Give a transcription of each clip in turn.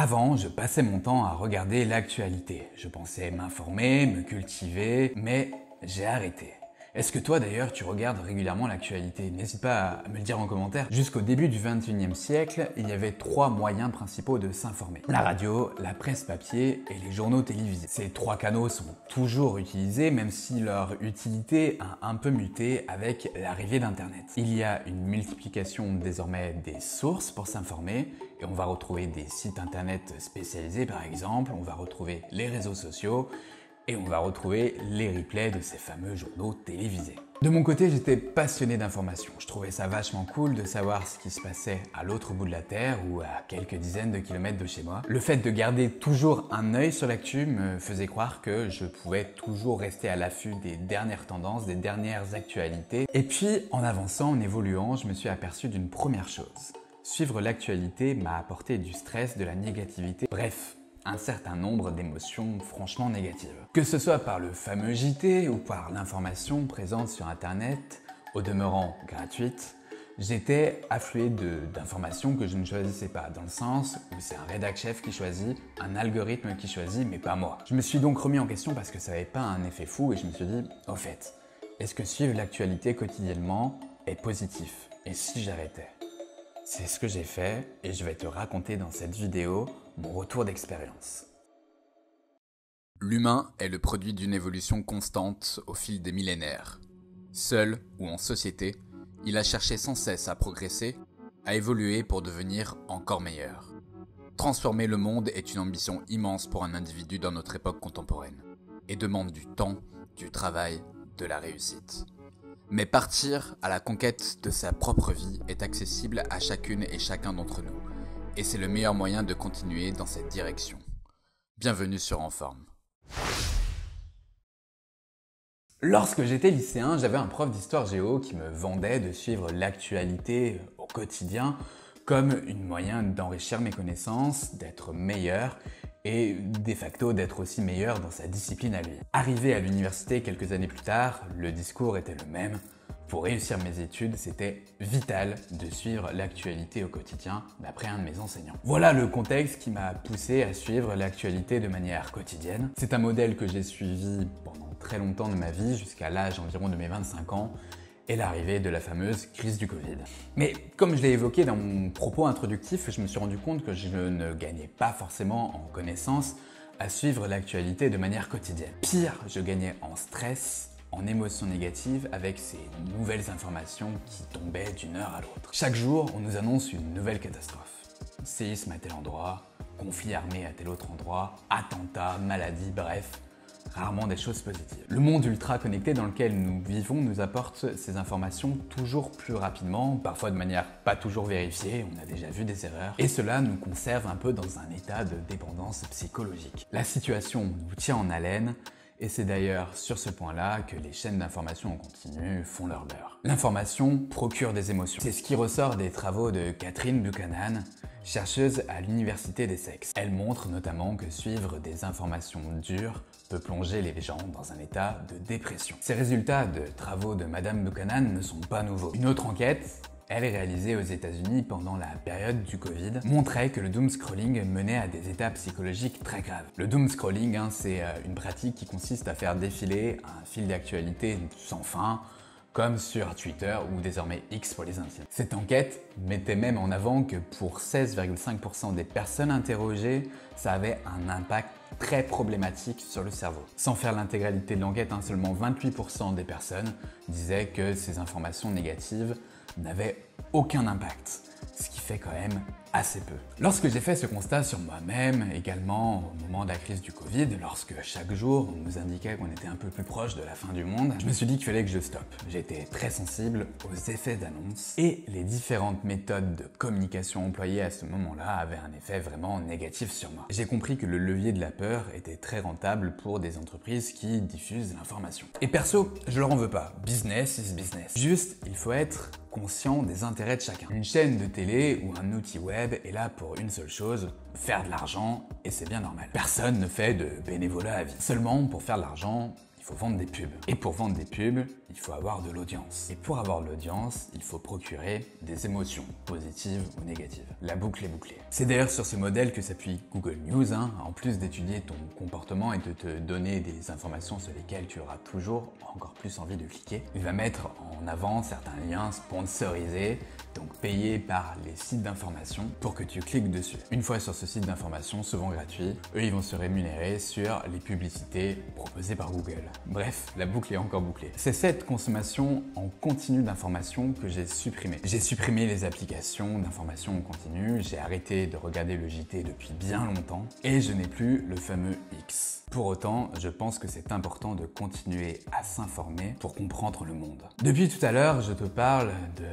Avant, je passais mon temps à regarder l'actualité. Je pensais m'informer, me cultiver, mais j'ai arrêté. Est-ce que toi d'ailleurs tu regardes régulièrement l'actualité? N'hésite pas à me le dire en commentaire. Jusqu'au début du 21e siècle, il y avait 3 moyens principaux de s'informer. La radio, la presse papier et les journaux télévisés. Ces 3 canaux sont toujours utilisés, même si leur utilité a un peu muté avec l'arrivée d'Internet. Il y a une multiplication désormais des sources pour s'informer, et on va retrouver des sites internet spécialisés par exemple, on va retrouver les réseaux sociaux, et on va retrouver les replays de ces fameux journaux télévisés. De mon côté, j'étais passionné d'information. Je trouvais ça vachement cool de savoir ce qui se passait à l'autre bout de la Terre ou à quelques dizaines de kilomètres de chez moi. Le fait de garder toujours un œil sur l'actu me faisait croire que je pouvais toujours rester à l'affût des dernières tendances, des dernières actualités. Et puis, en avançant, en évoluant, je me suis aperçu d'une première chose. Suivre l'actualité m'a apporté du stress, de la négativité, bref, un certain nombre d'émotions franchement négatives. Que ce soit par le fameux JT ou par l'information présente sur internet, au demeurant gratuite, j'étais afflué d'informations que je ne choisissais pas, dans le sens où c'est un rédac-chef qui choisit, un algorithme qui choisit, mais pas moi. Je me suis donc remis en question parce que ça n'avait pas un effet fou et je me suis dit, au fait, est-ce que suivre l'actualité quotidiennement est positif? Et si j'arrêtais? C'est ce que j'ai fait et je vais te raconter dans cette vidéo mon retour d'expérience. L'humain est le produit d'une évolution constante au fil des millénaires. Seul ou en société, il a cherché sans cesse à progresser, à évoluer pour devenir encore meilleur. Transformer le monde est une ambition immense pour un individu dans notre époque contemporaine et demande du temps, du travail, de la réussite. Mais partir à la conquête de sa propre vie est accessible à chacune et chacun d'entre nous, et c'est le meilleur moyen de continuer dans cette direction. Bienvenue sur En Forme. Lorsque j'étais lycéen, j'avais un prof d'histoire géo qui me vendait de suivre l'actualité au quotidien comme un moyen d'enrichir mes connaissances, d'être meilleur et de facto d'être aussi meilleur dans sa discipline à lui. Arrivé à l'université quelques années plus tard, le discours était le même. Pour réussir mes études, c'était vital de suivre l'actualité au quotidien d'après un de mes enseignants. Voilà le contexte qui m'a poussé à suivre l'actualité de manière quotidienne. C'est un modèle que j'ai suivi pendant très longtemps de ma vie, jusqu'à l'âge environ de mes 25 ans, et l'arrivée de la fameuse crise du Covid. Mais comme je l'ai évoqué dans mon propos introductif, je me suis rendu compte que je ne gagnais pas forcément en connaissances à suivre l'actualité de manière quotidienne. Pire, je gagnais en stress, en émotions négatives avec ces nouvelles informations qui tombaient d'une heure à l'autre. Chaque jour, on nous annonce une nouvelle catastrophe. Séisme à tel endroit, conflit armé à tel autre endroit, attentat, maladie, bref, rarement des choses positives. Le monde ultra connecté dans lequel nous vivons nous apporte ces informations toujours plus rapidement, parfois de manière pas toujours vérifiée, on a déjà vu des erreurs, et cela nous conserve un peu dans un état de dépendance psychologique. La situation nous tient en haleine, et c'est d'ailleurs sur ce point-là que les chaînes d'information en continu font leur beurre. L'information procure des émotions. C'est ce qui ressort des travaux de Catherine Buchanan, chercheuse à l'Université d'Essex. Elle montre notamment que suivre des informations dures peut plonger les gens dans un état de dépression. Ces résultats de travaux de Madame Buchanan ne sont pas nouveaux. Une autre enquête, elle est réalisée aux États-Unis pendant la période du Covid, montrait que le doom scrolling menait à des états psychologiques très graves. Le doom scrolling, c'est une pratique qui consiste à faire défiler un fil d'actualité sans fin, comme sur Twitter ou désormais X pour les intimes. Cette enquête mettait même en avant que pour 16,5% des personnes interrogées, ça avait un impact très problématique sur le cerveau. Sans faire l'intégralité de l'enquête, seulement 28% des personnes disaient que ces informations négatives n'avaient aucun impact, ce qui fait quand même assez peu. Lorsque j'ai fait ce constat sur moi-même, également au moment de la crise du Covid, lorsque chaque jour on nous indiquait qu'on était un peu plus proche de la fin du monde, je me suis dit qu'il fallait que je stoppe. J'étais très sensible aux effets d'annonce et les différentes méthodes de communication employées à ce moment-là avaient un effet vraiment négatif sur moi. J'ai compris que le levier de la peur était très rentable pour des entreprises qui diffusent l'information. Et perso, je leur en veux pas. Business is business. Juste, il faut être conscient des intérêts de chacun. Une chaîne de télé ou un outil web est là pour une seule chose, faire de l'argent, et c'est bien normal. Personne ne fait de bénévolat à vie. Seulement, pour faire de l'argent, il faut vendre des pubs. Et pour vendre des pubs, il faut avoir de l'audience. Et pour avoir de l'audience, il faut procurer des émotions, positives ou négatives. La boucle est bouclée. C'est d'ailleurs sur ce modèle que s'appuie Google News, en plus d'étudier ton comportement et de te donner des informations sur lesquelles tu auras toujours encore plus envie de cliquer. Il va mettre en avant certains liens sponsorisés, donc payés par les sites d'information pour que tu cliques dessus. Une fois sur ce site d'information, souvent gratuit, eux ils vont se rémunérer sur les publicités proposées par Google. Bref, la boucle est encore bouclée. C'est cette consommation en continu d'informations que j'ai supprimée. J'ai supprimé les applications d'information en continu, j'ai arrêté de regarder le JT depuis bien longtemps et je n'ai plus le fameux X. Pour autant, je pense que c'est important de continuer à s'informer pour comprendre le monde. Depuis tout à l'heure, je te parle de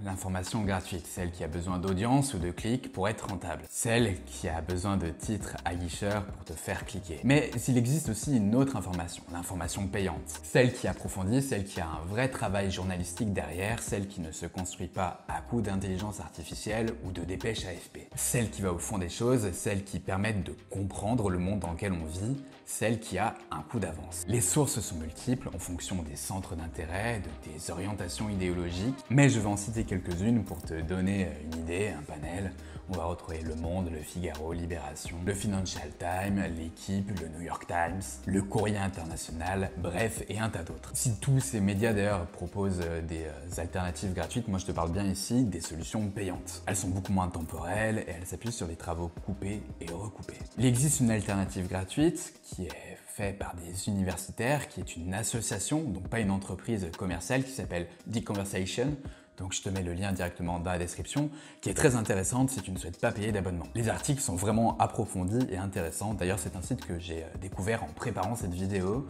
l'information gratuite, celle qui a besoin d'audience ou de clics pour être rentable, celle qui a besoin de titres aguicheurs pour te faire cliquer. Mais il existe aussi une autre information, l'information payante, celle qui approfondit, celle qui a un vrai travail journalistique derrière, celle qui ne se construit pas à coup d'intelligence artificielle ou de dépêche AFP, celle qui va au fond des choses, celle qui permet de comprendre le monde dans lequel on vit, celle qui a un coup d'avance. Les sources sont multiples en fonction des centres d'intérêt, de tes orientations idéologiques, mais je vais en citer quelques-unes pour te donner une idée, un panel. On va retrouver Le Monde, Le Figaro, Libération, le Financial Times, L'Équipe, le New York Times, le Courrier International, bref, et un tas d'autres. Si tous ces médias d'ailleurs proposent des alternatives gratuites, moi je te parle bien ici des solutions payantes. Elles sont beaucoup moins temporelles et elles s'appuient sur des travaux coupés et recoupés. Il existe une alternative gratuite qui est faite par des universitaires, qui est une association, donc pas une entreprise commerciale, qui s'appelle The Conversation. Donc je te mets le lien directement dans la description, qui est très intéressante si tu ne souhaites pas payer d'abonnement. Les articles sont vraiment approfondis et intéressants. D'ailleurs, c'est un site que j'ai découvert en préparant cette vidéo.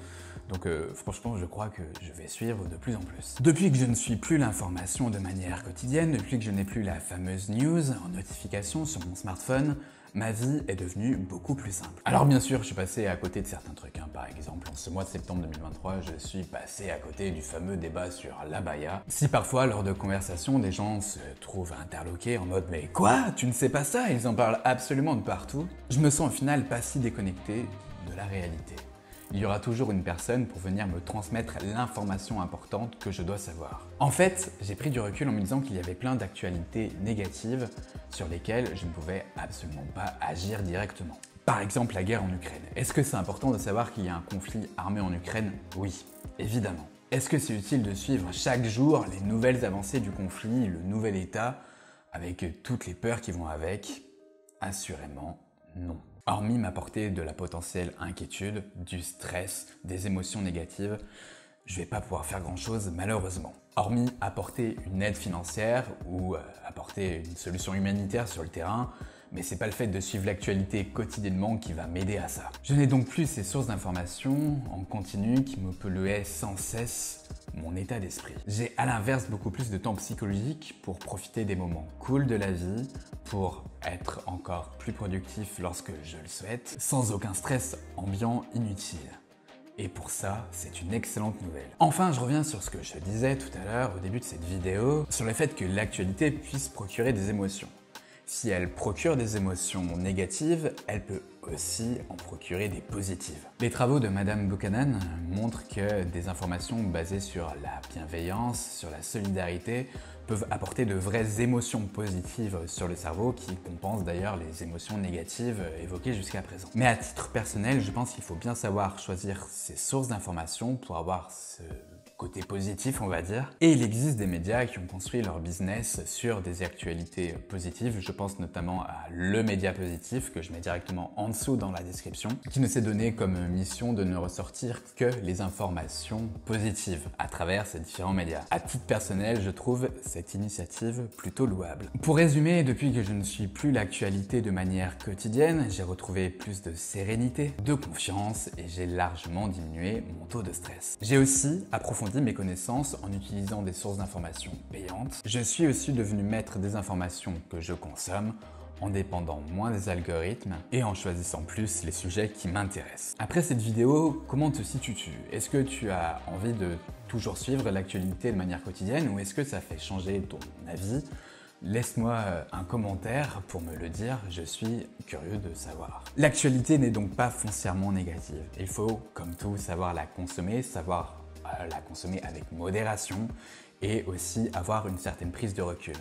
Donc franchement, je crois que je vais suivre de plus en plus. Depuis que je ne suis plus l'information de manière quotidienne, depuis que je n'ai plus la fameuse news en notification sur mon smartphone, ma vie est devenue beaucoup plus simple. Alors bien sûr, je suis passé à côté de certains trucs. Par exemple, en ce mois de septembre 2023, je suis passé à côté du fameux débat sur l'abaya. Si parfois, lors de conversations, des gens se trouvent interloqués en mode « Mais quoi? Tu ne sais pas ça ?» Ils en parlent absolument de partout. Je me sens au final pas si déconnecté de la réalité. Il y aura toujours une personne pour venir me transmettre l'information importante que je dois savoir. En fait, j'ai pris du recul en me disant qu'il y avait plein d'actualités négatives sur lesquelles je ne pouvais absolument pas agir directement. Par exemple, la guerre en Ukraine. Est-ce que c'est important de savoir qu'il y a un conflit armé en Ukraine? Oui, évidemment. Est-ce que c'est utile de suivre chaque jour les nouvelles avancées du conflit, le nouvel état, avec toutes les peurs qui vont avec? Assurément, non. Hormis m'apporter de la potentielle inquiétude, du stress, des émotions négatives, je vais pas pouvoir faire grand chose malheureusement. Hormis apporter une aide financière ou apporter une solution humanitaire sur le terrain, mais c'est pas le fait de suivre l'actualité quotidiennement qui va m'aider à ça. Je n'ai donc plus ces sources d'informations en continu qui me polluaient sans cesse mon état d'esprit. J'ai à l'inverse beaucoup plus de temps psychologique pour profiter des moments cool de la vie, pour être encore plus productif lorsque je le souhaite, sans aucun stress ambiant inutile. Et pour ça, c'est une excellente nouvelle. Enfin, je reviens sur ce que je disais tout à l'heure au début de cette vidéo, sur le fait que l'actualité puisse procurer des émotions. Si elle procure des émotions négatives, elle peut aussi en procurer des positives. Les travaux de Madame Buchanan montrent que des informations basées sur la bienveillance, sur la solidarité, peuvent apporter de vraies émotions positives sur le cerveau qui compensent d'ailleurs les émotions négatives évoquées jusqu'à présent. Mais à titre personnel, je pense qu'il faut bien savoir choisir ses sources d'informations pour avoir ce côté positif, on va dire. Et il existe des médias qui ont construit leur business sur des actualités positives. Je pense notamment à Le Média Positif, que je mets directement en dessous dans la description, qui ne s'est donné comme mission de ne ressortir que les informations positives à travers ces différents médias. À titre personnel, je trouve cette initiative plutôt louable. Pour résumer, depuis que je ne suis plus l'actualité de manière quotidienne, j'ai retrouvé plus de sérénité, de confiance et j'ai largement diminué mon taux de stress. J'ai aussi approfondi mes connaissances en utilisant des sources d'informations payantes. Je suis aussi devenu maître des informations que je consomme en dépendant moins des algorithmes et en choisissant plus les sujets qui m'intéressent. Après cette vidéo, comment te situes-tu? Est-ce que tu as envie de toujours suivre l'actualité de manière quotidienne ou est-ce que ça fait changer ton avis Laisse-moi un commentaire pour me le dire, je suis curieux de savoir. L'actualité n'est donc pas foncièrement négative. Il faut, comme tout, savoir la consommer avec modération et aussi avoir une certaine prise de recul.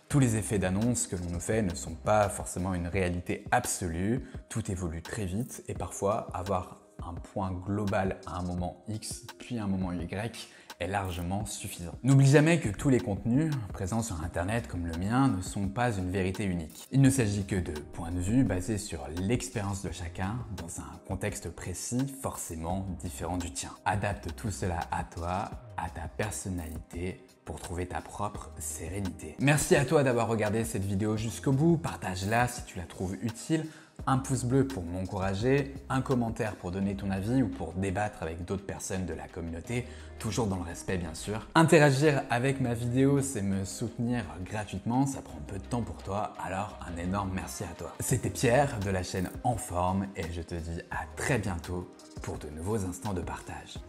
Tous les effets d'annonce que l'on nous fait ne sont pas forcément une réalité absolue, tout évolue très vite et parfois avoir un point global à un moment X puis à un moment Y est largement suffisant. N'oublie jamais que tous les contenus présents sur Internet comme le mien ne sont pas une vérité unique. Il ne s'agit que de points de vue basés sur l'expérience de chacun dans un contexte précis forcément différent du tien. Adapte tout cela à toi, à ta personnalité pour trouver ta propre sérénité. Merci à toi d'avoir regardé cette vidéo jusqu'au bout, partage-la si tu la trouves utile. Un pouce bleu pour m'encourager, un commentaire pour donner ton avis ou pour débattre avec d'autres personnes de la communauté, toujours dans le respect bien sûr. Interagir avec ma vidéo, c'est me soutenir gratuitement, ça prend peu de temps pour toi, alors un énorme merci à toi. C'était Pierre de la chaîne En Forme et je te dis à très bientôt pour de nouveaux instants de partage.